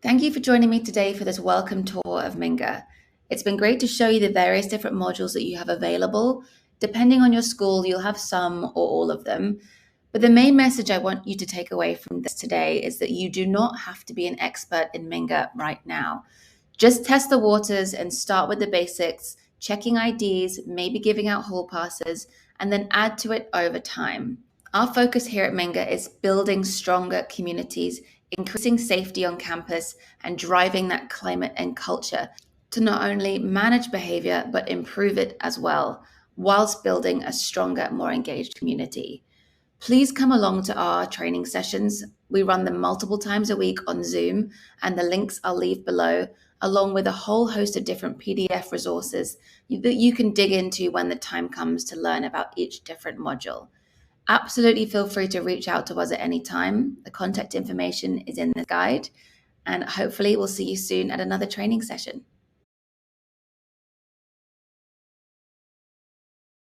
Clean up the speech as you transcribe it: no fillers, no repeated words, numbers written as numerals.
Thank you for joining me today for this welcome tour of Minga. It's been great to show you the various different modules that you have available. Depending on your school, you'll have some or all of them. But the main message I want you to take away from this today is that you do not have to be an expert in Minga right now. Just test the waters and start with the basics, checking IDs, maybe giving out hall passes, and then add to it over time. Our focus here at Minga is building stronger communities, increasing safety on campus, and driving that climate and culture to not only manage behavior, but improve it as well, whilst building a stronger, more engaged community. Please come along to our training sessions. We run them multiple times a week on Zoom, and the links I'll leave below, along with a whole host of different PDF resources that you can dig into when the time comes to learn about each different module. Absolutely feel free to reach out to us at any time. The contact information is in the guide, and hopefully we'll see you soon at another training session.